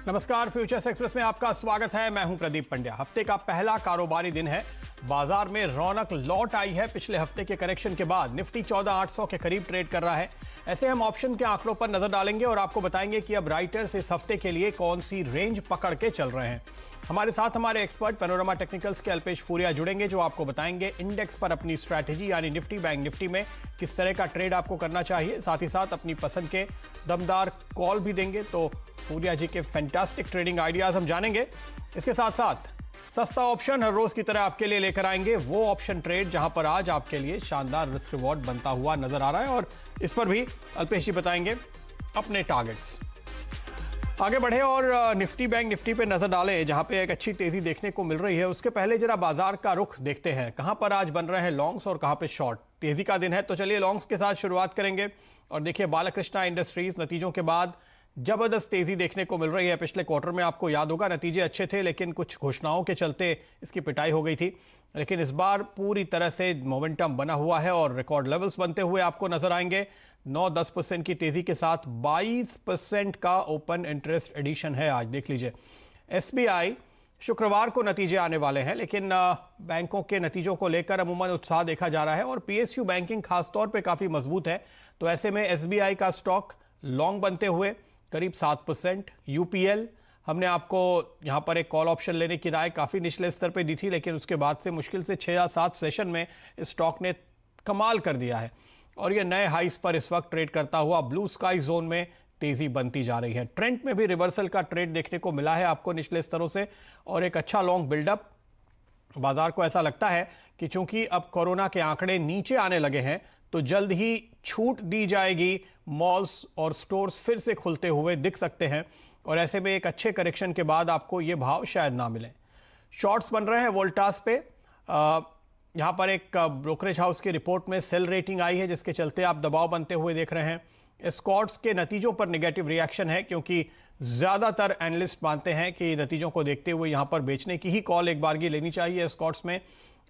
नमस्कार, futures express में आपका स्वागत है। मैं हूं प्रदीप पंड्या। हफ्ते का पहला कारोबारी दिन है। बाजार में रौनक लौट आई है। पिछले हफ्ते के करेक्शन के बाद निफ्टी 14,800 के करीब ट्रेड कर रहा है। ऐसे हम ऑप्शन के आंकड़ों पर नजर डालेंगे और आपको बताएंगे कि अब राइटर्स इस हफ्ते के लिए कौन सी रेंज पकड़ के चल रहे हैं। हमारे साथ हमारे एक्सपर्ट पैनोरमा टेक्निकल्स के अल्पेश फूरिया जुड़ेंगे, जो आपको बताएंगे इंडेक्स पर अपनी स्ट्रैटेजी यानी निफ्टी बैंक निफ्टी में किस तरह का ट्रेड आपको करना चाहिए। साथ ही साथ अपनी पसंद के दमदार कॉल भी देंगे। तो फूरिया जी के फैंटास्टिक ट्रेडिंग आइडियाज हम जानेंगे। इसके साथ साथ सस्ता ऑप्शन हर रोज की तरह आपके लिए लेकर आएंगे, वो ऑप्शन ट्रेड जहां पर आज आपके लिए शानदार रिस्क रिवॉर्ड बनता हुआ नजर आ रहा है और इस पर भी अल्पेश जी बताएंगे अपने टारगेट्स। आगे बढ़े और निफ्टी बैंक निफ्टी पे नजर डालें, जहां पे एक अच्छी तेजी देखने को मिल रही है। उसके पहले जरा बाजार का रुख देखते हैं, कहां पर आज बन रहे हैं लॉन्ग्स और कहां पे शॉर्ट। तेजी का दिन है तो चलिए लॉन्ग्स के साथ शुरुआत करेंगे और देखिए बालाकृष्णा इंडस्ट्रीज नतीजों के बाद जबरदस्त तेजी देखने को मिल रही है। पिछले क्वार्टर में आपको याद होगा नतीजे अच्छे थे, लेकिन कुछ घोषणाओं के चलते इसकी पिटाई हो गई थी। लेकिन इस बार पूरी तरह से मोमेंटम बना हुआ है और रिकॉर्ड लेवल्स बनते हुए आपको नजर आएंगे। 9-10% की तेजी के साथ 22% का ओपन इंटरेस्ट एडिशन है आज। देख लीजिए एसबीआई शुक्रवार को नतीजे आने वाले हैं, लेकिन बैंकों के नतीजों को लेकर अमूमन उत्साह देखा जा रहा है और पीएसयू बैंकिंग खासतौर पे काफी मजबूत है। तो ऐसे में एसबीआई का स्टॉक लॉन्ग बनते हुए करीब 7%। यूपीएल हमने आपको यहां पर एक कॉल ऑप्शन लेने की राय काफी निचले स्तर पे दी थी, लेकिन उसके बाद से मुश्किल से 6 या 7 सेशन में इस स्टॉक ने कमाल कर दिया है और ये नए हाइस पर इस वक्त ट्रेड करता हुआ ब्लू स्काई जोन में तेजी बनती जा रही है। ट्रेंड में भी रिवर्सल का ट्रेड देखने को मिला है आपको निचले स्तरों से और एक अच्छा लॉन्ग बिल्डअप। बाजार को ऐसा लगता है कि चूंकि अब कोरोना के आंकड़े नीचे आने लगे हैं तो जल्द ही छूट दी जाएगी। मॉल्स और स्टोर्स फिर से खुलते हुए दिख सकते हैं और ऐसे में एक अच्छे करेक्शन के बाद आपको ये भाव शायद ना मिले। शॉर्ट्स बन रहे हैं वोल्टास पे। यहां पर एक ब्रोकरेज हाउस की रिपोर्ट में सेल रेटिंग आई है, जिसके चलते आप दबाव बनते हुए देख रहे हैं। एस्कॉर्ट्स के नतीजों पर नेगेटिव रिएक्शन है, क्योंकि ज्यादातर एनालिस्ट मानते हैं कि नतीजों को देखते हुए यहां पर बेचने की ही कॉल एक बारगी लेनी चाहिए एस्कॉर्ट्स में।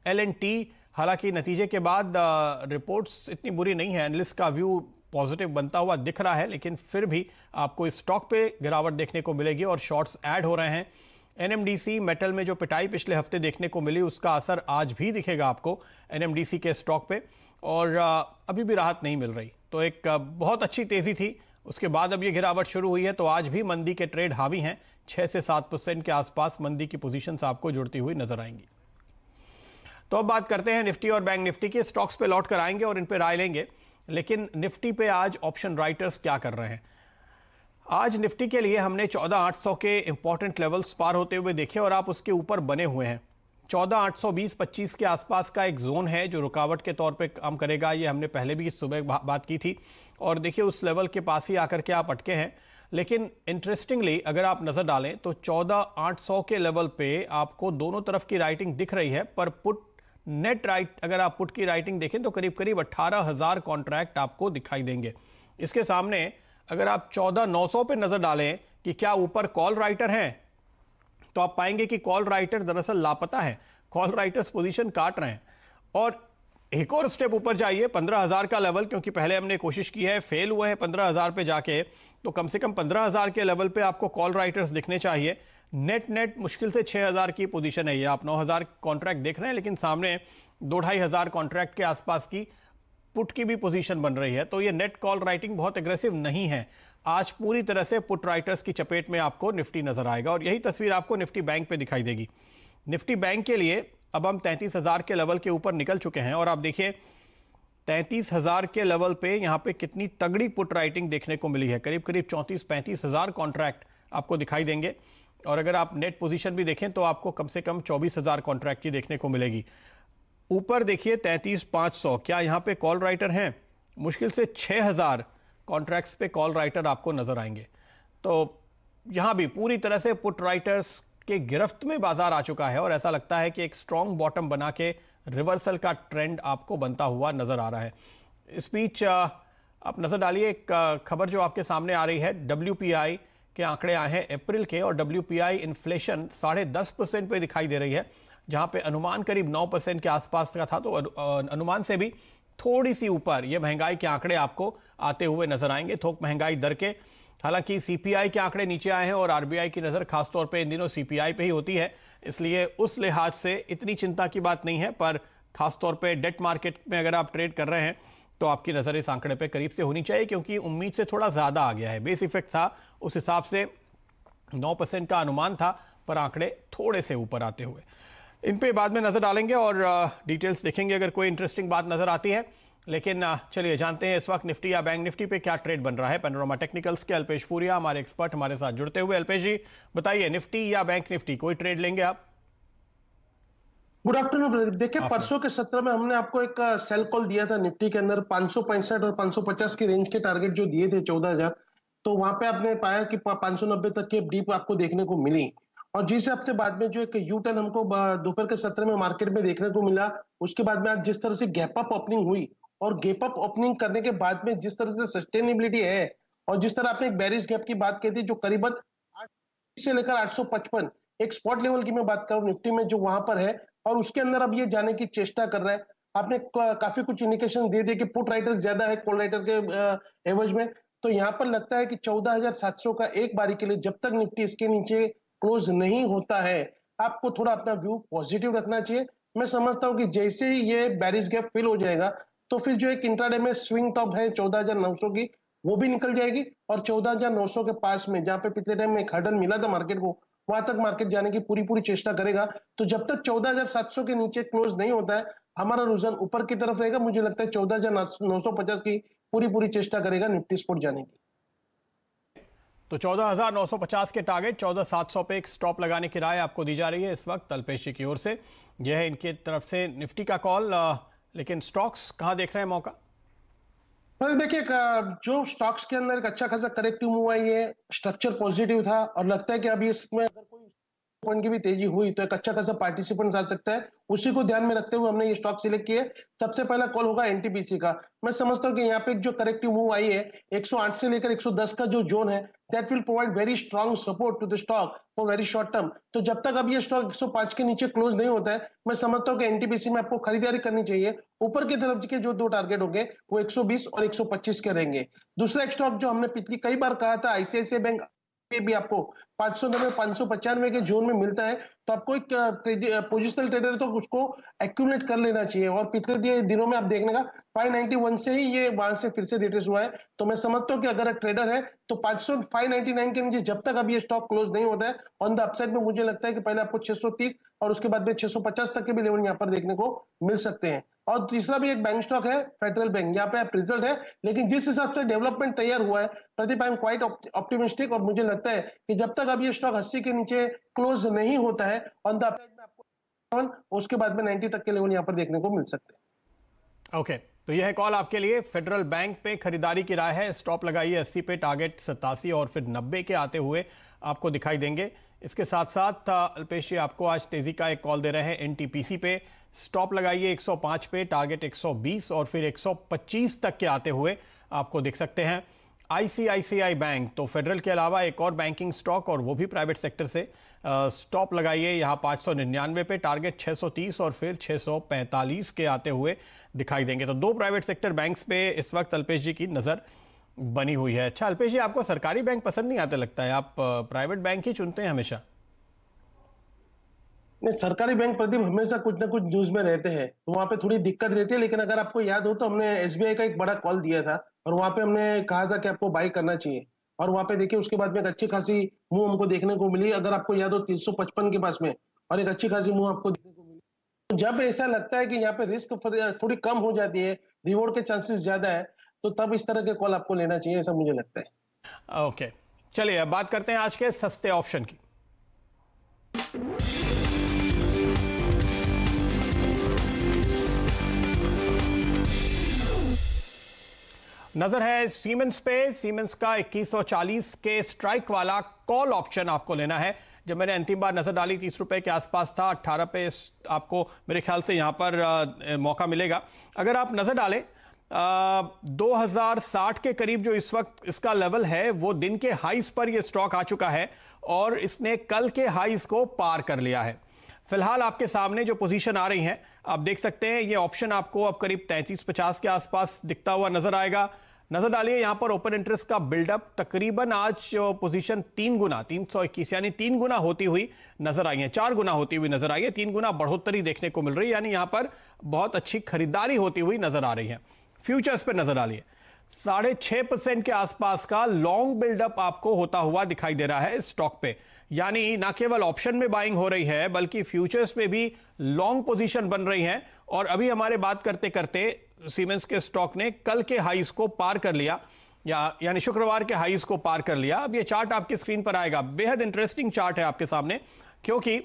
एल&टी हालांकि नतीजे के बाद रिपोर्ट्स इतनी बुरी नहीं है, एनालिस्ट का व्यू पॉजिटिव बनता हुआ दिख रहा है, लेकिन फिर भी आपको इस स्टॉक पे गिरावट देखने को मिलेगी और शॉर्ट्स ऐड हो रहे हैं। एनएमडीसी मेटल में जो पिटाई पिछले हफ्ते देखने को मिली, उसका असर आज भी दिखेगा आपको एनएमडीसी के स्टॉक पे और अभी भी राहत नहीं मिल रही। तो एक बहुत अच्छी तेजी थी, उसके बाद अब ये गिरावट शुरू हुई है। तो आज भी मंदी के ट्रेड हावी हैं। 6 से 7% के आसपास मंदी की पोजीशन आपको जुड़ती हुई नजर आएंगी। तो अब बात करते हैं निफ्टी और बैंक निफ्टी के। स्टॉक्स पे लौट कर आएंगे और इन पे राय लेंगे, लेकिन निफ्टी पे आज ऑप्शन राइटर्स क्या कर रहे हैं। आज निफ्टी के लिए हमने 14,800 के इंपॉर्टेंट लेवल्स पार होते हुए देखे और आप उसके ऊपर बने हुए हैं। 14,820-25 के आसपास का एक जोन है जो रुकावट के तौर पे काम करेगा। ये हमने पहले भी इस सुबह बात की थी और देखिए उस लेवल के पास ही आकर के आप अटके हैं। लेकिन इंटरेस्टिंगली अगर आप नजर डालें तो 14,800 के लेवल पे आपको दोनों तरफ की राइटिंग दिख रही है, पर पुट नेट राइट अगर आप पुट की राइटिंग देखें तो करीब करीब 18,000 कॉन्ट्रैक्ट आपको दिखाई देंगे। इसके सामने अगर आप 14,900 पे नजर डालें कि क्या ऊपर कॉल राइटर हैं, तो आप पाएंगे कि कॉल राइटर दरअसल लापता है। कॉल राइटर्स पोजीशन काट रहे हैं और एक और स्टेप ऊपर जाइए 15,000 का लेवल, क्योंकि पहले हमने कोशिश की है, फेल हुए हैं 15,000 पे जाके, तो कम से कम 15,000 के लेवल पे आपको कॉल राइटर्स दिखने चाहिए। नेट मुश्किल से 6,000 की पोजीशन है। ये आप 9,000 कॉन्ट्रैक्ट देख रहे हैं, लेकिन सामने 2-2,500 कॉन्ट्रैक्ट के आसपास की पुट की भी पोजीशन बन रही है। तो ये नेट कॉल राइटिंग बहुत एग्रेसिव नहीं है। आज पूरी तरह से पुट राइटर्स की चपेट में आपको निफ्टी नजर आएगा और यही तस्वीर आपको निफ्टी बैंक पे दिखाई देगी। निफ्टी बैंक के लिए अब हम 33,000 के लेवल के ऊपर निकल चुके हैं और आप देखिए 33,000 के लेवल पे यहां पे कितनी तगड़ी पुट राइटिंग देखने को मिली है। करीब करीब 34-35,000 कॉन्ट्रैक्ट आपको दिखाई देंगे और अगर आप नेट पोजीशन भी देखें तो आपको कम से कम 24,000 कॉन्ट्रैक्ट की देखने को मिलेगी। ऊपर देखिए 33,500, क्या यहां पे कॉल राइटर हैं? मुश्किल से 6,000 कॉन्ट्रैक्ट्स पे कॉल राइटर आपको नजर आएंगे। तो यहां भी पूरी तरह से पुट राइटर्स के गिरफ्त में बाजार आ चुका है और ऐसा लगता है कि एक स्ट्रॉन्ग बॉटम बना के रिवर्सल का ट्रेंड आपको बनता हुआ नजर आ रहा है। इस बीच आप नजर डालिए एक खबर जो आपके सामने आ रही है। WPI के आंकड़े आए हैं अप्रैल के और WPI इन्फ्लेशन 10.5% पे दिखाई दे रही है, जहां पे अनुमान करीब 9% के आसपास का था। तो अनुमान से भी थोड़ी सी ऊपर ये महंगाई के आंकड़े आपको आते हुए नजर आएंगे। थोक महंगाई दर के हालांकि सीपीआई के आंकड़े नीचे आए हैं और आरबीआई की नज़र खासतौर पे इन दिनों सीपीआई पे ही होती है, इसलिए उस लिहाज से इतनी चिंता की बात नहीं है। पर खासतौर पे डेट मार्केट में अगर आप ट्रेड कर रहे हैं तो आपकी नज़र इस आंकड़े पे करीब से होनी चाहिए, क्योंकि उम्मीद से थोड़ा ज़्यादा आ गया है। बेस इफेक्ट था, उस हिसाब से 9% का अनुमान था, पर आंकड़े थोड़े से ऊपर आते हुए इन पे बाद में नज़र डालेंगे और डिटेल्स देखेंगे अगर कोई इंटरेस्टिंग बात नज़र आती है। लेकिन चलिए जानते हैं इस वक्त निफ्टी या बैंक निफ्टी पे क्या ट्रेड बन रहा है। पैनोरामा टेक्निकल्स के अल्पेश फूरिया हमारे एक्सपर्ट हमारे साथ जुड़ते हुए। अल्पेश जी बताइए, निफ्टी या बैंक निफ्टी, कोई ट्रेड लेंगे आप? Good afternoon. देखिए, परसों के सत्र में हमने आपको एक सेल कॉल दिया था निफ्टी के अंदर 565 और 550 की रेंज के टारगेट जो दिए थे 14,000, तो वहां पे आपने पाया कि 590 तक की डीप आपको देखने को मिली। और जिस हिसाब से बाद में जो एक यू टर्न हमको दोपहर के सत्र में मार्केट में देखने को मिला, उसके बाद में आज जिस तरह से गैप अप ओपनिंग हुई और गैप अप ओपनिंग करने के बाद में जिस तरह से सस्टेनेबिलिटी है और जिस तरह आपने एक बेरिश गैप की बात की थी जो करीबन 8 से लेकर 855 एक स्पॉट लेवल की मैं बात करूं निफ्टी में जो वहां पर है, और उसके अंदर अब ये जाने की चेष्टा कर रहा है। आपने काफी कुछ इंडिकेशन दे दिए कि पुट राइटर ज्यादा है कॉल राइटर के एवज में, तो यहाँ पर लगता है कि 14,700 का एक बारी के लिए जब तक निफ्टी इसके नीचे क्लोज नहीं होता है, आपको थोड़ा अपना व्यू पॉजिटिव रखना चाहिए। मैं समझता हूं कि जैसे ही ये बैरिश गैप फिल हो जाएगा तो फिर जो एक इंट्राडे में स्विंग टॉप है 14,900 की, वो भी निकल जाएगी और 14,900 के पास में जहां पे पिछले टाइम में एक हर्डल मिला था मार्केट को, वहां तक मार्केट जाने की पूरी चेष्टा करेगा। तो जब तक 14,700 के नीचे क्लोज नहीं होता है, हमारा रुझान ऊपर की तरफ रहेगा। मुझे लगता है 14,950 की पूरी चेष्टा करेगा निफ्टी स्पोर्ट जाने की। तो 14,950 के टारगेट 14,700 पे एक स्टॉप लगाने की राय आपको दी जा रही है इस वक्त अल्पेश जी की ओर से। यह है इनकी तरफ से निफ्टी का कॉल। लेकिन स्टॉक्स कहां देख रहे हैं मौका? देखिए, जो स्टॉक्स के अंदर एक अच्छा खासा करेक्टिव मूव है, ये स्ट्रक्चर पॉजिटिव था और लगता है कि अभी इसमें अगर कोई पॉइंट की भी तेजी हुई तो एक अच्छा खासा पार्टिसिपेंट आ सकता है। उसी को ध्यान में रखते हुए हमने ये स्टॉक सिलेक्ट किए। सबसे पहला कॉल होगा एनटीपीसी का। मैं समझता हूं कि यहाँ पे जो करेक्टिव मूव आई है 108 से लेकर 110 का जो जोन है, that will provide very strong support to the stock for very short term. तो जब तक अब ये स्टॉक 105 के नीचे क्लोज नहीं होता है, मैं समझता हूं कि एनटीपीसी में आपको खरीदारी करनी चाहिए। ऊपर की तरफ के जो दो टारगेट होंगे वो 120 और 125 के रहेंगे। दूसरा एक स्टॉक जो हमने पिछली कई बार कहा था, आईसीआईसीआई बैंक भी आपको 590 595 के जोन में मिलता है, तो आपको एक पोजिशनल ट्रेडर तो उसको एक्यूमुलेट कर लेना चाहिए। और पिछले दिनों में आप देखने का 591 से ही ये वहां से फिर से रिट्रेस हुआ है। तो मैं समझता हूं कि अगर ट्रेडर है तो 599 के नीचे जब तक अभी ये स्टॉक क्लोज नहीं होता है ऑन द अपसाइड में, मुझे लगता है कि पहले आपको 630 और उसके बाद में 650 तक के भी लेवल यहाँ पर देखने को मिल सकते हैं। और तीसरा भी एक बैंक स्टॉक है फेडरल बैंक। यहाँ पे आप रिजल्ट है, लेकिन जिस हिसाब से डेवलपमेंट तैयार हुआ है, Pradeep I am quite optimistic. और मुझे लगता है कि जब तक अब ये स्टॉक 80 के नीचे क्लोज नहीं होता है ऑन द अपसाइड में, आपको उसके बाद में 90 तक के लेवल यहाँ पर देखने को मिल सकते हैं। ओके, तो यह कॉल आपके लिए। फेडरल बैंक पे खरीदारी की राय है। स्टॉप लगाइए 80 पे, टारगेट 87 और फिर 90 के आते हुए आपको दिखाई देंगे। इसके साथ साथ अल्पेश जी आपको आज तेजी का एक कॉल दे रहे हैं एनटीपीसी पे। स्टॉप लगाइए 105 पे, टारगेट 120 और फिर 125 तक के आते हुए आपको दिख सकते हैं। आईसीआईसीआई बैंक, तो फेडरल के अलावा एक और बैंकिंग स्टॉक और वो भी प्राइवेट सेक्टर से, स्टॉप लगाइए यहाँ 599 पे, टारगेट 630 और फिर 645 के आते हुए दिखाई देंगे। तो दो प्राइवेट सेक्टर बैंक्स पे इस वक्त अल्पेश जी की नज़र बनी हुई है। अच्छा अल्पेश जी, आपको सरकारी बैंक पसंद नहीं आते लगता है, आप प्राइवेट बैंक ही चुनते हैं हमेशा? नहीं, सरकारी बैंक प्रदीप हमेशा कुछ ना कुछ न्यूज में रहते हैं, तो वहां पे थोड़ी दिक्कत रहती है। लेकिन अगर आपको याद हो तो हमने एसबीआई का एक बड़ा कॉल दिया था और वहां पे हमने कहा था कि आपको बाई करना चाहिए, और वहां पे देखिए उसके बाद में एक अच्छी खासी मुंह हमको देखने को मिली। अगर आपको याद हो 355 के पास में, और एक अच्छी खासी मुंह आपको देखने को मिली। तो जब ऐसा लगता है कि यहाँ पे रिस्क थोड़ी कम हो जाती है, रिवॉर्ड के चांसेस ज्यादा है, तो तब इस तरह के कॉल आपको लेना चाहिए, ऐसा मुझे लगता है। ओके, चलिए अब बात करते हैं आज के सस्ते ऑप्शन की। नजर है सीमेंस पे। सीमेंस का 2140 के स्ट्राइक वाला कॉल ऑप्शन आपको लेना है। जब मैंने अंतिम बार नजर डाली 30 रुपए के आसपास था, 18 पे आपको मेरे ख्याल से यहां पर मौका मिलेगा। अगर आप नजर डालें 2060 के करीब जो इस वक्त इसका लेवल है, वो दिन के हाईस पर ये स्टॉक आ चुका है और इसने कल के हाईस को पार कर लिया है। फिलहाल आपके सामने जो पोजीशन आ रही हैं आप देख सकते हैं, ये ऑप्शन आपको अब करीब 3350 के आसपास दिखता हुआ नजर आएगा। नजर डालिए यहां पर ओपन इंटरेस्ट का बिल्डअप तकरीबन आज पोजीशन 3 गुना 321 यानी 3 गुना होती हुई नजर आई है, 4 गुना होती हुई नजर आई है, 3 गुना बढ़ोतरी देखने को मिल रही है, यानी यहां पर बहुत अच्छी खरीदारी होती हुई नजर आ रही है। फ्यूचर्स पे नजर डालिए 6.5% के आसपास का लॉन्ग बिल्डअप आपको होता हुआ दिखाई दे रहा है इस स्टॉक पे, यानी ना केवल ऑप्शन में बाइंग हो रही है बल्कि फ्यूचर्स में भी लॉन्ग पोजीशन बन रही है। और अभी हमारे बात करते करते सीमेंस के स्टॉक ने कल के हाईज को पार कर लिया, यानी शुक्रवार के हाईज को पार कर लिया। अब ये चार्ट आपकी स्क्रीन पर आएगा, बेहद इंटरेस्टिंग चार्ट है आपके सामने, क्योंकि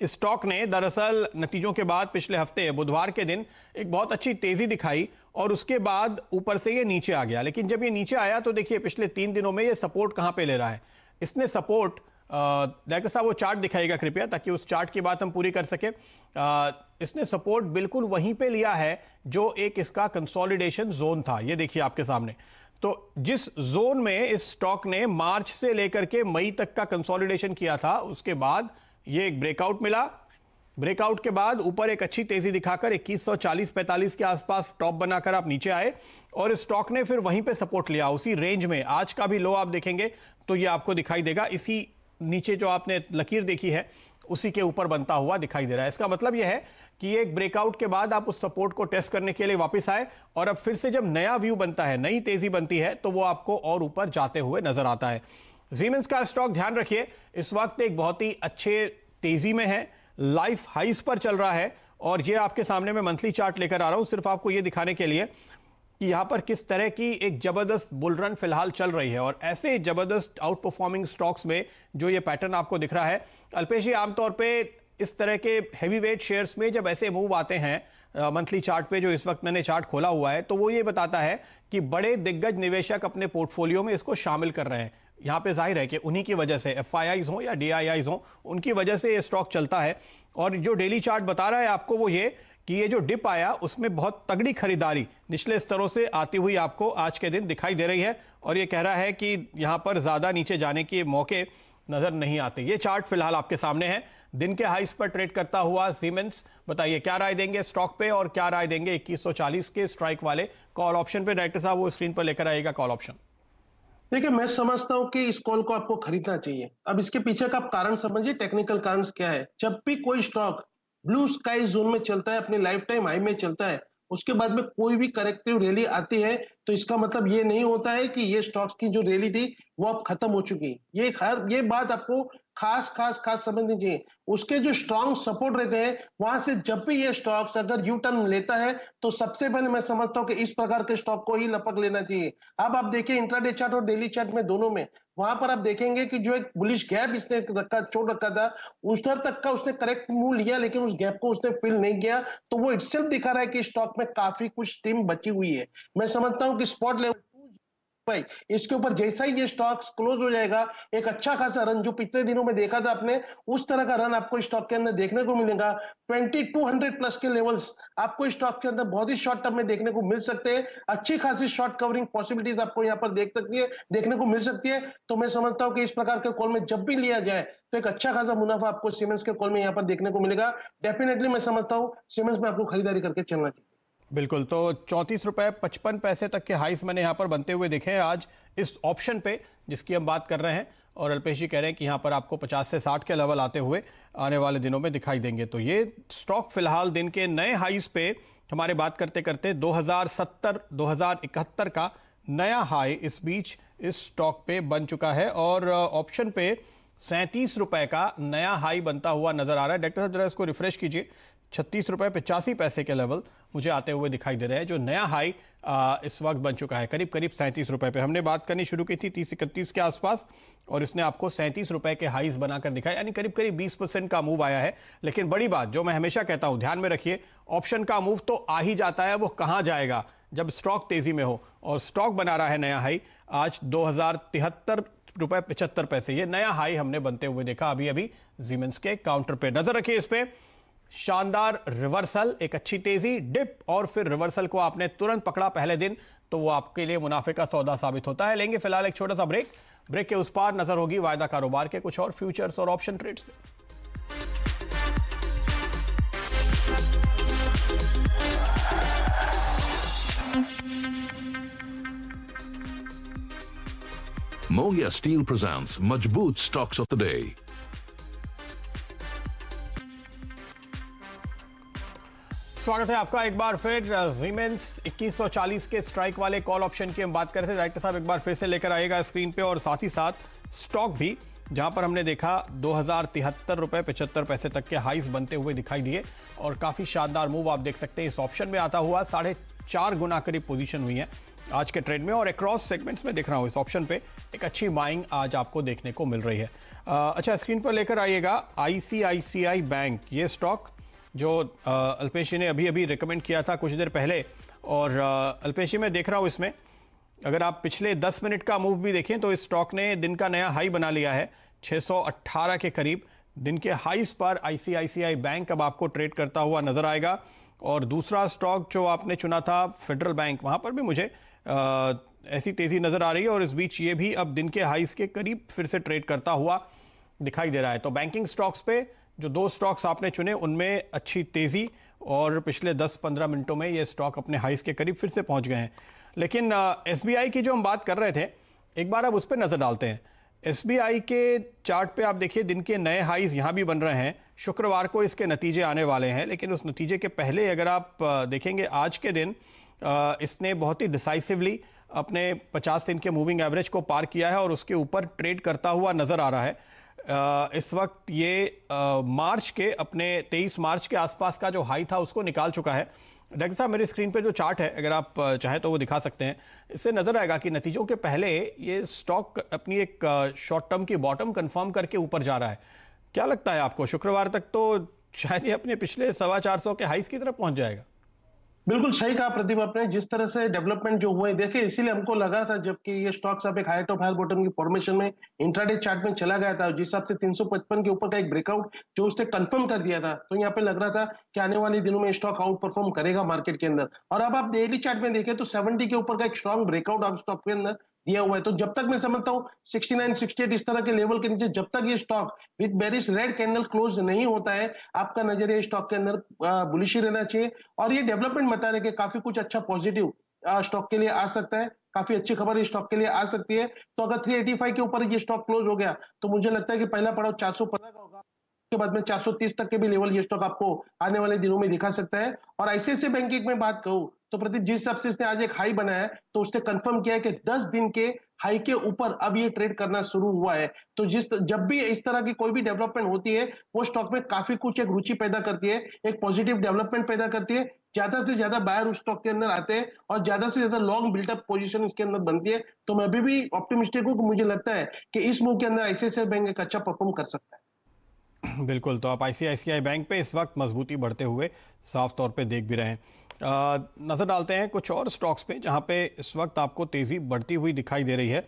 स्टॉक ने दरअसल नतीजों के बाद पिछले हफ्ते बुधवार के दिन एक बहुत अच्छी तेजी दिखाई और उसके बाद ऊपर से ये नीचे आ गया। लेकिन जब ये नीचे आया तो देखिए पिछले 3 दिनों में ये सपोर्ट कहां पे ले रहा है। इसने सपोर्ट डायरेक्टर साहब वो चार्ट दिखाएगा कृपया, ताकि उस चार्ट की बात हम पूरी कर सके। इसने सपोर्ट बिल्कुल वहीं पे लिया है जो एक इसका कंसोलिडेशन जोन था, ये देखिए आपके सामने। तो जिस जोन में इस स्टॉक ने मार्च से लेकर के मई तक का कंसोलिडेशन किया था, उसके बाद ये एक ब्रेकआउट मिला, ब्रेकआउट के बाद ऊपर एक अच्छी तेजी दिखाकर 2140-45 के आसपास टॉप बनाकर आप नीचे आए और स्टॉक ने फिर वहीं पे सपोर्ट लिया उसी रेंज में। आज का भी लो आप देखेंगे तो ये आपको दिखाई देगा, इसी नीचे जो आपने लकीर देखी है उसी के ऊपर बनता हुआ दिखाई दे रहा है। इसका मतलब यह है कि एक ब्रेकआउट के बाद आप उस सपोर्ट को टेस्ट करने के लिए वापस आए और अब फिर से जब नया व्यू बनता है, नई तेजी बनती है, तो वो आपको और ऊपर जाते हुए नजर आता है। सीमेंस का स्टॉक ध्यान रखिए इस वक्त एक बहुत ही अच्छे तेजी में है, लाइफ हाइस पर चल रहा है। और ये आपके सामने मैं मंथली चार्ट लेकर आ रहा हूं सिर्फ आपको ये दिखाने के लिए कि यहां पर किस तरह की एक जबरदस्त बुल रन फिलहाल चल रही है। और ऐसे जबरदस्त आउट परफॉर्मिंग स्टॉक्स में जो ये पैटर्न आपको दिख रहा है, अल्पेश जी आमतौर पे इस तरह के हैवी वेट शेयर्स में जब ऐसे मूव आते हैं मंथली चार्ट पे, जो इस वक्त मैंने चार्ट खोला हुआ है, तो वो ये बताता है कि बड़े दिग्गज निवेशक अपने पोर्टफोलियो में इसको शामिल कर रहे हैं। यहां पे जाहिर है कि उन्हीं की वजह से FIIs हो या DIIs हो, उनकी वजह से ये स्टॉक चलता है। और जो डेली चार्ट बता रहा है आपको वो ये कि ये जो डिप आया उसमें बहुत तगड़ी खरीदारी निचले स्तरों से आती हुई आपको आज के दिन दिखाई दे रही है और ये कह रहा है कि यहां पर ज्यादा नीचे जाने के मौके नजर नहीं आते। ये चार्ट फिलहाल आपके सामने है, दिन के हाइस पर ट्रेड करता हुआ सीमेंस। बताइए क्या राय देंगे स्टॉक पे और क्या राय देंगे 2140 के स्ट्राइक वाले कॉल ऑप्शन पे। डायरेक्टर साहब वो स्क्रीन पर लेकर आएगा कॉल ऑप्शन। देखिए, मैं समझता हूं कि इस कॉल को आपको खरीदना चाहिए। अब इसके पीछे का आप कारण समझिए, टेक्निकल कारण क्या है। जब भी कोई स्टॉक ब्लू स्काई जोन में चलता है, अपने लाइफ टाइम हाई में चलता है, उसके बाद में कोई भी करेक्टिव रैली आती है, तो इसका मतलब ये नहीं होता है कि ये स्टॉक्स की जो रैली थी वो अब खत्म हो चुकी। ये बात आपको खास समझनी चाहिए। उसके जो स्ट्रॉन्ग सपोर्ट रहते हैं, वहां से जब भी ये स्टॉक्स अगर यू टर्न लेता है, तो सबसे पहले मैं समझता हूं कि इस प्रकार के स्टॉक को ही लपक लेना चाहिए। अब आप देखिए इंट्राडे चार्ट और डेली चार्ट में दोनों में, वहां पर आप देखेंगे कि जो एक बुलिश गैप इसने छोड़ रखा था, उधर तक का उसने करेक्ट मूव लिया, लेकिन उस गैप को उसने फिल नहीं किया। तो वो इटसेल्फ दिखा रहा है कि स्टॉक में काफी कुछ टीम बची हुई है। मैं समझता हूं कि स्पॉट लेवल भाई इसके ऊपर जैसा ही ये स्टॉक्स क्लोज हो जाएगा, एक अच्छा खासा रन जो पिछले दिनों में देखा था आपने, उस तरह का रन आपको स्टॉक के अंदर देखने को मिलेगा। 2200 प्लस के लेवल्स आपको स्टॉक के अंदर बहुत ही शॉर्ट टर्म में देखने को मिल सकते हैं। अच्छी खासी शॉर्ट कवरिंग पॉसिबिलिटीज आपको यहाँ पर देखने को मिल सकती है। तो मैं समझता हूं कि इस प्रकार के कॉल में जब भी लिया जाए तो एक अच्छा खासा मुनाफा आपको सीमेंस के कॉल में यहाँ पर देखने को मिलेगा। डेफिनेटली मैं समझता हूँ सीमेंस में आपको खरीदारी करके चलना चाहिए। बिल्कुल, तो 34 रुपए 55 पैसे तक के हाइस मैंने यहां पर बनते हुए देखे हैं आज इस ऑप्शन पे जिसकी हम बात कर रहे हैं। और अल्पेश जी कह रहे हैं कि यहां पर आपको 50 से 60 के लेवल आते हुए आने वाले दिनों में दिखाई देंगे। तो ये स्टॉक फिलहाल दिन के नए हाइस पे हमारे बात करते करते 2070-2071 का नया हाई इस बीच इस स्टॉक पे बन चुका है और ऑप्शन पे 37 रुपए का नया हाई बनता हुआ नजर आ रहा है। डॉक्टर साहब जरा इसको रिफ्रेश कीजिए, 36 रुपए 85 पैसे के लेवल मुझे आते हुए दिखाई दे रहे हैं, जो नया हाई इस वक्त बन चुका है करीब 37 रुपए पे। हमने बात करनी शुरू की थी 30-31 के आसपास और इसने आपको 37 रुपए के हाईज बनाकर दिखाया, यानी करीब 20% का मूव आया है। लेकिन बड़ी बात जो मैं हमेशा कहता हूं, ध्यान में रखिए, ऑप्शन का मूव तो आ ही जाता है, वो कहां जाएगा जब स्टॉक तेजी में हो। और स्टॉक बना रहा है नया हाई आज 2073 रुपए 75 पैसे, ये नया हाई हमने बनते हुए देखा अभी अभी सीमेंस के काउंटर पे। नजर रखिए इस पे, शानदार रिवर्सल, एक अच्छी तेजी, डिप और फिर रिवर्सल को आपने तुरंत पकड़ा पहले दिन, तो वो आपके लिए मुनाफे का सौदा साबित होता है। लेंगे फिलहाल एक छोटा सा ब्रेक के उस पार नजर होगी वायदा कारोबार के कुछ और फ्यूचर्स और ऑप्शन ट्रेड्स पे। Mongia Steel presents Majboot Stocks of the Day. स्वागत है आपका एक बार फिर। सीमेंस 2140 के स्ट्राइक वाले कॉल ऑप्शन की हम बात कर रहे थे। डायरेक्टर साहब एक बार फिर से लेकर आएगा स्क्रीन पे, और साथ ही साथ स्टॉक भी, जहां पर हमने देखा 2073 रुपए 75 पैसे तक के हाईज बनते हुए दिखाई दिए, और काफी शानदार मूव आप देख सकते हैं इस ऑप्शन में आता हुआ। 4.5 गुना करीब पोजीशन हुई है आज के ट्रेड में, और अक्रॉस सेगमेंट्स में देख रहा हूं इस ऑप्शन पे एक अच्छी बाइंग आज आपको देखने को मिल रही है। अच्छा, स्क्रीन पर लेकर आइएगा ICICI बैंक, ये स्टॉक जो अल्पेश जी ने अभी अभी रिकमेंड किया था कुछ देर पहले, और अल्पेश जी मैं देख रहा हूं इसमें अगर आप पिछले 10 मिनट का मूव भी देखें तो इस स्टॉक ने दिन का नया हाई बना लिया है 618 के करीब। दिन के हाईस पर ICICI बैंक अब आपको ट्रेड करता हुआ नजर आएगा। और दूसरा स्टॉक जो आपने चुना था फेडरल बैंक, वहां पर भी मुझे ऐसी तेजी नजर आ रही है, और इस बीच ये भी अब दिन के हाईस के करीब फिर से ट्रेड करता हुआ दिखाई दे रहा है। तो बैंकिंग स्टॉक्स पे जो 2 स्टॉक्स आपने चुने उनमें अच्छी तेजी, और पिछले 10-15 मिनटों में ये स्टॉक अपने हाईस के करीब फिर से पहुंच गए हैं। लेकिन SBI की जो हम बात कर रहे थे, एक बार अब उस पर नजर डालते हैं। SBI के चार्ट पे आप देखिए दिन के नए हाईज यहां भी बन रहे हैं। शुक्रवार को इसके नतीजे आने वाले हैं, लेकिन उस नतीजे के पहले अगर आप देखेंगे आज के दिन इसने बहुत ही डिसाइसिवली अपने 50 दिन के मूविंग एवरेज को पार किया है और उसके ऊपर ट्रेड करता हुआ नजर आ रहा है। इस वक्त ये मार्च के अपने 23 मार्च के आसपास का जो हाई था उसको निकाल चुका है। डॉक्टर साहब, मेरी स्क्रीन पे जो चार्ट है अगर आप चाहें तो वो दिखा सकते हैं। इससे नजर आएगा कि नतीजों के पहले ये स्टॉक अपनी एक शॉर्ट टर्म की बॉटम कंफर्म करके ऊपर जा रहा है। क्या लगता है आपको, शुक्रवार तक तो शायद ये अपने पिछले 425 के हाईस की तरफ पहुंच जाएगा? बिल्कुल सही कहा प्रदीप आपने। जिस तरह से डेवलपमेंट जो हुए देखिए, इसीलिए हमको लगा था जबकि ये स्टॉक्स अब एक हाई टॉप हाई बॉटम की फॉर्मेशन में इंट्राडे चार्ट में चला गया था, जिस हिसाब से 355 के ऊपर का एक ब्रेकआउट जो उसने कंफर्म कर दिया था, तो यहाँ पे लग रहा था कि आने वाले दिनों में स्टॉक आउट परफॉर्म करेगा मार्केट के अंदर। और अब आप डेली चार्ट में देखें तो 70 के ऊपर का एक स्ट्रॉन्ग ब्रेकआउट आप स्टॉक के अंदर दिया हुआ है। तो जब तक मैं समझता हूँ 69, 68 इस तरह के लेवल के नीचे जब तक ये stock with bearish red candle close नहीं होता है, आपका नजरिया स्टॉक के अंदर बुलिश ही रहना चाहिए। और ये डेवलपमेंट बता रहे कि काफी कुछ अच्छा पॉजिटिव स्टॉक के लिए आ सकता है, काफी अच्छी खबर इस स्टॉक के लिए आ सकती है। तो अगर 385 के ऊपर ये स्टॉक क्लोज हो गया तो मुझे लगता है कि पहला पड़ाव 415 का होगा, के बाद में 430 तक के भी लेवल ये स्टॉक आपको आने वाले दिनों में दिखा सकता है। और ICICI बैंक की मैं बात कहूं तो प्रदीप, जिस हिसाब से इसने आज एक हाई बनाया है तो उसने कंफर्म किया है कि 10 दिन के हाई के ऊपर अब ये ट्रेड करना शुरू हुआ है। तो जब भी इस तरह की कोई भी डेवलपमेंट होती है वो स्टॉक में काफी कुछ एक रुचि पैदा करती है, एक पॉजिटिव डेवलपमेंट पैदा करती है। ज्यादा से ज्यादा बायर उस स्टॉक के अंदर आते हैं और ज्यादा से ज्यादा लॉन्ग बिल्टअप पोजीशन इसके अंदर बनती है। तो मैं अभी भी ऑप्टिमिस्टिक हूं कि मुझे लगता है कि इस मूव के अंदर ICICI बैंक एक अच्छा परफॉर्म कर सकता है। बिल्कुल, तो आप ICICI बैंक पे इस वक्त मजबूती बढ़ते हुए साफ तौर पे देख भी रहे हैं। नज़र डालते हैं कुछ और स्टॉक्स पे जहां पे इस वक्त आपको तेज़ी बढ़ती हुई दिखाई दे रही है।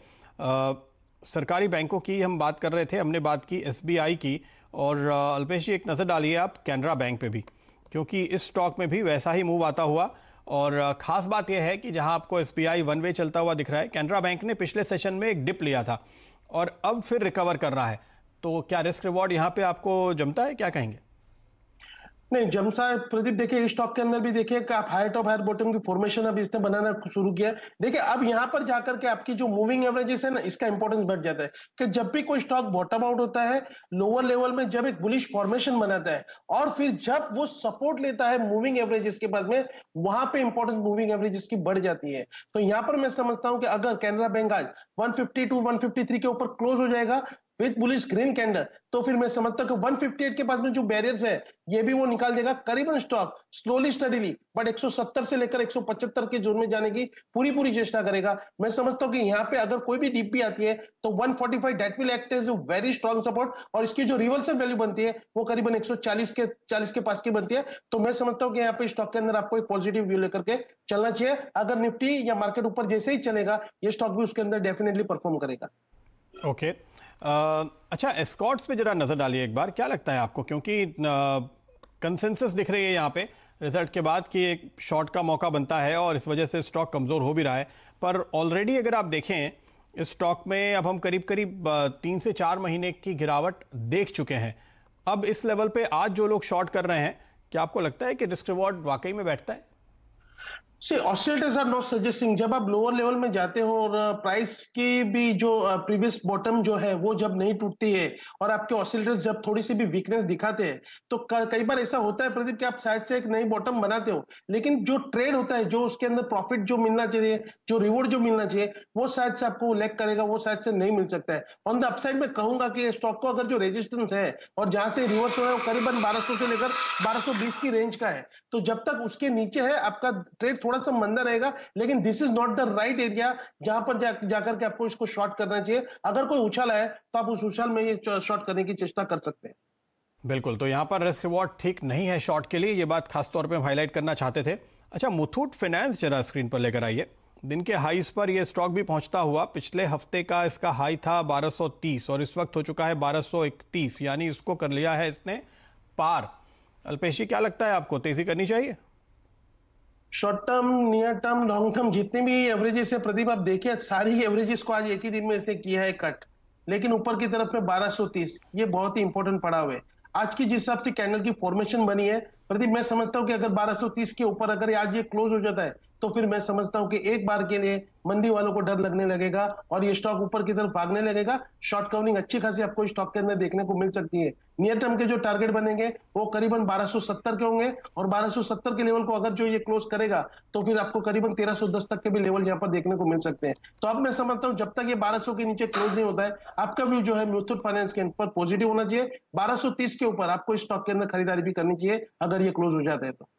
सरकारी बैंकों की हम बात कर रहे थे, हमने बात की SBI की, और अल्पेश जी एक नज़र डालिए आप कैनरा बैंक पे भी, क्योंकि इस स्टॉक में भी वैसा ही मूव आता हुआ। और ख़ास बात यह है कि जहां आपको SBI वन वे चलता हुआ दिख रहा है, कैनरा बैंक ने पिछले सेशन में एक डिप लिया था और अब फिर रिकवर कर रहा है। तो क्या रिस्क रिवॉर्ड यहाँ पे आपको जमता है, क्या कहेंगे? नहीं जमसा है प्रदीप। देखिए इस स्टॉक के अंदर भी देखिए कि आप हाई टॉप हाई बॉटम की फॉर्मेशन अब इसने बनाना शुरू किया। देखिए अब यहां पर जाकर के आपकी जो मूविंग एवरेजेस है ना, इसका इंपॉर्टेंस बढ़ जाता है कि जब भी कोई स्टॉक बॉटम आउट होता है लोअर लेवल में, जब एक बुलिश फॉर्मेशन बनाता है और फिर जब वो सपोर्ट लेता है मूविंग एवरेजेस के बाद में, वहां पे इंपॉर्टेंस मूविंग एवरेजेस की बढ़ जाती है। तो यहां पर मैं समझता हूं कि अगर कैनरा बैंक आज 152 153 के ऊपर क्लोज हो जाएगा विद बुलिश ग्रीन कैंडल, तो फिर मैं समझता हूं कि 158 के पास में जो बैरियर्स है ये भी वो निकाल देगा। करीबन स्टॉक स्लोली स्टडीली बट 170 से लेकर 175 के जोन में जाने की पूरी चेष्टा करेगा। मैं समझता हूं कि यहाँ पे अगर कोई भी डीप भी आती है तो 145 that will act as a very strong support, और इसकी जो रिवर्सल वैल्यू बनती है वो करीबन 140 के पास की बनती है। तो मैं समझता हूं कि यहाँ पे स्टॉक के अंदर आपको एक पॉजिटिव व्यू लेकर के चलना चाहिए। अगर निफ्टी या मार्केट ऊपर जैसे ही चलेगा ये स्टॉक भी उसके अंदर डेफिनेटली परफॉर्म करेगा। ओके, अच्छा एस्कॉर्ट्स पे जरा नजर डालिए एक बार, क्या लगता है आपको, क्योंकि कंसेंसस दिख रही है यहाँ पे रिजल्ट के बाद कि एक शॉर्ट का मौका बनता है और इस वजह से स्टॉक कमजोर हो भी रहा है, पर ऑलरेडी अगर आप देखें इस स्टॉक में अब हम करीब 3 से 4 महीने की गिरावट देख चुके हैं। अब इस लेवल पे आज जो लोग शॉर्ट कर रहे हैं, क्या आपको लगता है कि रिस्क रिवॉर्ड वाकई में बैठता है? सी ऑसिलेटर्स आर नॉट सजेस्टिंग, जब आप लोअर लेवल में जाते हो और प्राइस की भी जो प्रीवियस बॉटम जो है वो जब नहीं टूटती है और आपके ऑसिलेटर्स जब थोड़ी सी भी वीकनेस दिखाते हैं, तो कई बार ऐसा होता है प्रदीप कि आप शायद से एक नई बॉटम बनाते हो, लेकिन जो ट्रेड होता है, जो उसके अंदर प्रॉफिट जो मिलना चाहिए, जो रिवॉर्ड जो मिलना चाहिए, वो शायद से आपको लैग करेगा, वो शायद से नहीं मिल सकता है। ऑन द अपसाइड में कहूंगा कि स्टॉक को अगर जो रेजिस्टेंस है और जहां से रिवर्स हो रहा है वो करीबन 1200 से लेकर 1220 की रेंज का है, तो जब तक उसके नीचे है आपका ट्रेड थोड़ा सा मंदा रहेगा, लेकिन this is not the right area जहां पर जाकर के आपको इसको शॉर्ट करना चाहिए। अगर कोई उछाल है तो आप उस उछाल में ये शॉर्ट करने की चेष्टा कर सकते हैं। बिल्कुल, तो यहाँ पर रिस्क रिवॉर्ड ठीक नहीं है शॉर्ट के लिए, ये बात खास तौर पे हम हाईलाइट करना चाहते थे। अच्छा, मुथूट फाइनेंस जरा स्क्रीन पर लेकर आइए। दिन के हाईस पर ये स्टॉक भी पहुंचता हुआ, पिछले हफ्ते का इसका हाई था 1230 और इस वक्त हो चुका है 1231, यानी इसको कर लिया है इसने पार। अल्पेश जी, क्या लगता है आपको, तेजी करनी चाहिए? Short term, near term, long term जितने भी एवरेजेस है प्रदीप, आप देखिए सारी एवरेजेस को आज एक ही दिन में इसने किया है कट, लेकिन ऊपर की तरफ में 1230 ये बहुत ही इंपॉर्टेंट पड़ाव है। आज की जिस हिसाब से कैंडल की फॉर्मेशन बनी है प्रदीप, मैं समझता हूं कि अगर 1230 के ऊपर अगर आज ये क्लोज हो जाता है तो फिर मैं समझता हूं कि एक बार के लिए मंदी वालों को डर लगने लगेगा और ये स्टॉक ऊपर की तरफ भागने लगेगा। शॉर्ट कवरिंग अच्छी खासी आपको स्टॉक के अंदर देखने को मिल सकती है। नियर टर्म के जो टारगेट बनेंगे वो करीबन 1270 के होंगे और 1270 के लेवल को अगर जो ये क्लोज करेगा तो फिर आपको करीबन 1310 तक के भी लेवल यहाँ पर देखने को मिल सकते हैं। तो अब मैं समझता हूँ जब तक ये 1200 के नीचे क्लोज नहीं होता है, आपका व्यू जो है मुथूट फाइनेंस के ऊपर पॉजिटिव होना चाहिए। 1230 के ऊपर आपको स्टॉक के अंदर खरीदारी भी करनी चाहिए अगर ये क्लोज हो जाता है तो।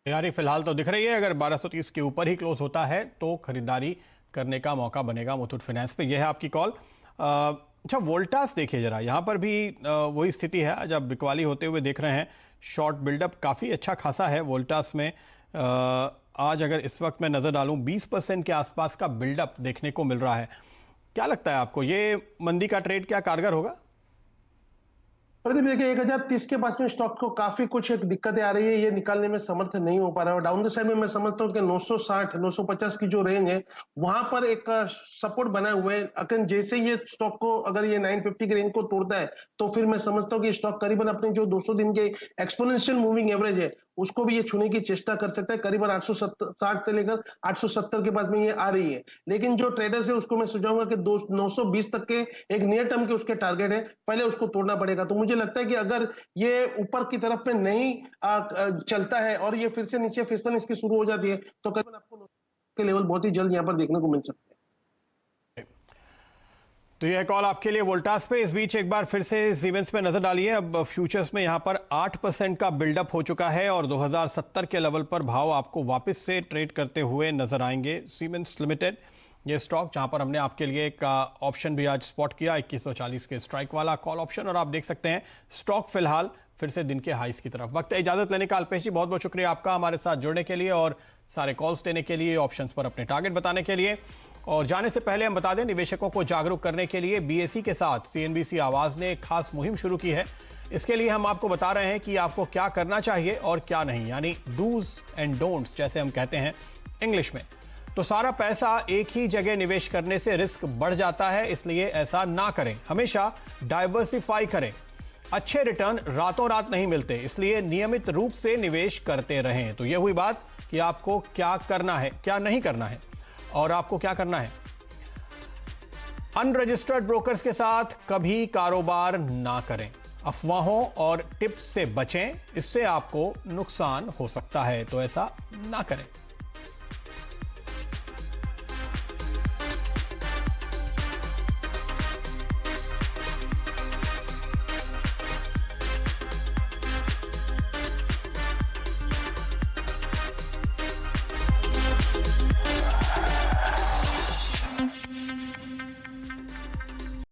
यारी फिलहाल तो दिख रही है, अगर 1230 के ऊपर ही क्लोज होता है तो खरीदारी करने का मौका बनेगा मुथूट फाइनेंस पे। यह है आपकी कॉल। अच्छा, वोल्टास देखिए जरा, यहाँ पर भी वही स्थिति है, जब बिकवाली होते हुए देख रहे हैं। शॉर्ट बिल्डअप काफ़ी अच्छा खासा है वोल्टास में। आज अगर इस वक्त मैं नज़र डालूं 20% के आसपास का बिल्डअप देखने को मिल रहा है। क्या लगता है आपको, ये मंदी का ट्रेड क्या कारगर होगा? प्रदीप देखिए 1030 के पास में स्टॉक को काफी कुछ एक दिक्कतें आ रही है, ये निकालने में समर्थ नहीं हो पा रहा है। और डाउन द साइड में मैं समझता हूँ कि 960 950 की जो रेंज है वहां पर एक सपोर्ट बना हुआ है। अगर जैसे ये स्टॉक को अगर ये 950 की रेंज को तोड़ता है तो फिर मैं समझता हूँ कि स्टॉक करीबन अपने जो 200 दिन के एक्सपोनेंशियल मूविंग एवरेज है उसको भी ये छूने की चेष्टा कर सकता है। करीबन 860 से लेकर 870 के पास में ये आ रही है, लेकिन जो ट्रेडर्स है उसको मैं सुझाऊंगा कि 920 तक के एक नियर टर्म के उसके टारगेट है, पहले उसको तोड़ना पड़ेगा। तो मुझे लगता है कि अगर ये ऊपर की तरफ में नहीं चलता है और ये फिर से नीचे फिसलन इसकी शुरू हो जाती है तो करीबन आपको के लेवल बहुत ही जल्द यहाँ पर देखने को मिल सकते हैं। तो यह कॉल आपके लिए वोल्टास पे। इस बीच एक बार फिर से सीमेंस पे नजर डालिए। अब फ्यूचर्स में यहां पर 8% का बिल्डअप हो चुका है और 2070 के लेवल पर भाव आपको वापस से ट्रेड करते हुए नजर आएंगे। सीमेंस लिमिटेड ये स्टॉक, जहां पर हमने आपके लिए एक ऑप्शन भी आज स्पॉट किया 2140 के स्ट्राइक वाला कॉल ऑप्शन, और आप देख सकते हैं स्टॉक फिलहाल फिर से दिन के हाइस की तरफ। वक्त है इजाजत लेने का। अल्पेश जी, बहुत बहुत शुक्रिया आपका हमारे साथ जुड़ने के लिए और सारे कॉल्स देने के लिए, ऑप्शंस पर अपने टारगेट बताने के लिए। और जाने से पहले हम बता दें, निवेशकों को जागरूक करने के लिए बीएसई के साथ सीएनबीसी आवाज ने एक खास मुहिम शुरू की है। इसके लिए हम आपको बता रहे हैं कि आपको क्या करना चाहिए और क्या नहीं, यानी डूज एंड डोंट्स जैसे हम कहते हैं इंग्लिश में। तो सारा पैसा एक ही जगह निवेश करने से रिस्क बढ़ जाता है, इसलिए ऐसा ना करें। हमेशा डाइवर्सिफाई करें। अच्छे रिटर्न रातों रात नहीं मिलते, इसलिए नियमित रूप से निवेश करते रहें। तो यह हुई बात कि आपको क्या करना है, क्या नहीं करना है और आपको क्या करना है। अनरजिस्टर्ड ब्रोकर्स के साथ कभी कारोबार ना करें। अफवाहों और टिप्स से बचें, इससे आपको नुकसान हो सकता है, तो ऐसा ना करें।